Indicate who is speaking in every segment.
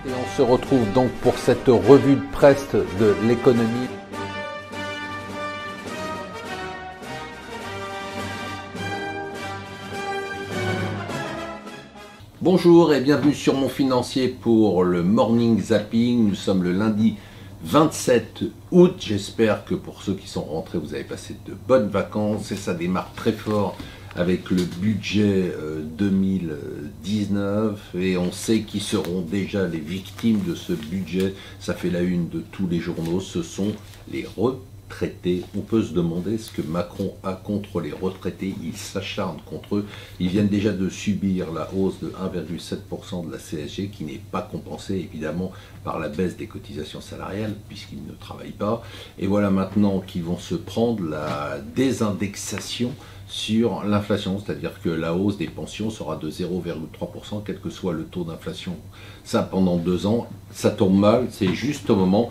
Speaker 1: Et on se retrouve donc pour cette revue de presse de l'économie. Bonjour et bienvenue sur Mon Financier pour le Morning Zapping. Nous sommes le lundi 27 août. J'espère que pour ceux qui sont rentrés, vous avez passé de bonnes vacances et ça démarre très fort avec le budget 2019 et on sait qui seront déjà les victimes de ce budget. Ça fait la une de tous les journaux, ce sont les retraités. On peut se demander ce que Macron a contre les retraités. Il s'acharne contre eux. Ils viennent déjà de subir la hausse de 1,7% de la CSG qui n'est pas compensée évidemment par la baisse des cotisations salariales puisqu'ils ne travaillent pas. Et voilà maintenant qu'ils vont se prendre la désindexation sur l'inflation, c'est-à-dire que la hausse des pensions sera de 0,3%, quel que soit le taux d'inflation. Ça, pendant 2 ans, ça tombe mal, c'est juste au moment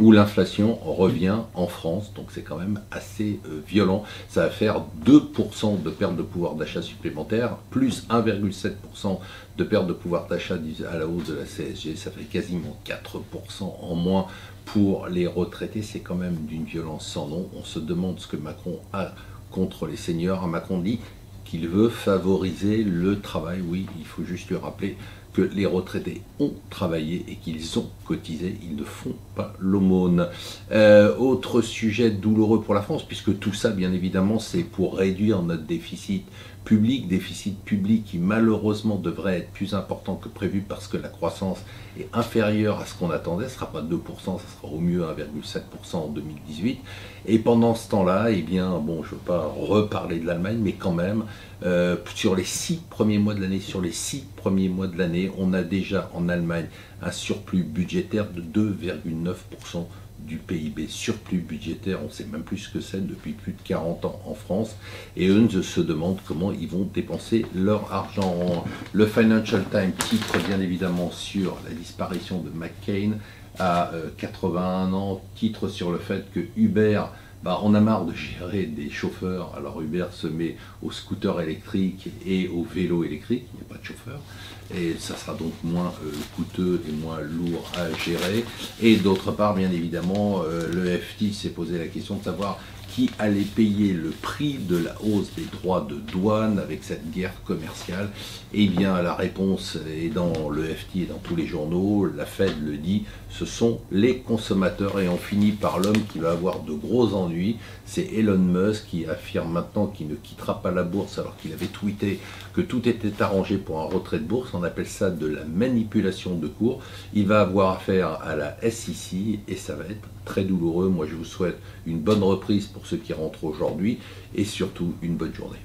Speaker 1: où l'inflation revient en France, donc c'est quand même assez violent. Ça va faire 2% de perte de pouvoir d'achat supplémentaire, plus 1,7% de perte de pouvoir d'achat à la hausse de la CSG, ça fait quasiment 4% en moins pour les retraités. C'est quand même d'une violence sans nom. On se demande ce que Macron a contre les seniors. Macron dit qu'il veut favoriser le travail. Oui, il faut juste lui rappeler que les retraités ont travaillé et qu'ils ont cotisé, ils ne font pas l'aumône. Autre sujet douloureux pour la France, puisque tout ça, bien évidemment, c'est pour réduire notre déficit public qui malheureusement devrait être plus important que prévu parce que la croissance est inférieure à ce qu'on attendait, ce ne sera pas 2%, ce sera au mieux 1,7% en 2018. Et pendant ce temps-là, eh bien, bon, je ne veux pas reparler de l'Allemagne, mais quand même, sur les 6 premiers mois de l'année, on a déjà en Allemagne un surplus budgétaire de 2,9% du PIB, surplus budgétaire, on ne sait même plus ce que c'est depuis plus de 40 ans en France, et eux se demandent comment ils vont dépenser leur argent. Le Financial Times titre bien évidemment sur la disparition de McCain à 81 ans, titre sur le fait que Uber, on a marre de gérer des chauffeurs, alors Uber se met aux scooters électriques et aux vélos électriques, il n'y a pas de chauffeur, et ça sera donc moins coûteux et moins lourd à gérer. Et d'autre part, bien évidemment, le FT s'est posé la question de savoir qui allait payer le prix de la hausse des droits de douane avec cette guerre commerciale. Eh bien, la réponse est dans le FT et dans tous les journaux, la Fed le dit, ce sont les consommateurs. Et on finit par l'homme qui va avoir de gros ennuis, c'est Elon Musk qui affirme maintenant qu'il ne quittera pas la bourse alors qu'il avait tweeté que tout était arrangé pour un retrait de bourse. On appelle ça de la manipulation de cours. Il va avoir affaire à la SEC et ça va être très douloureux. Moi, je vous souhaite une bonne reprise pour ceux qui rentrent aujourd'hui et surtout une bonne journée.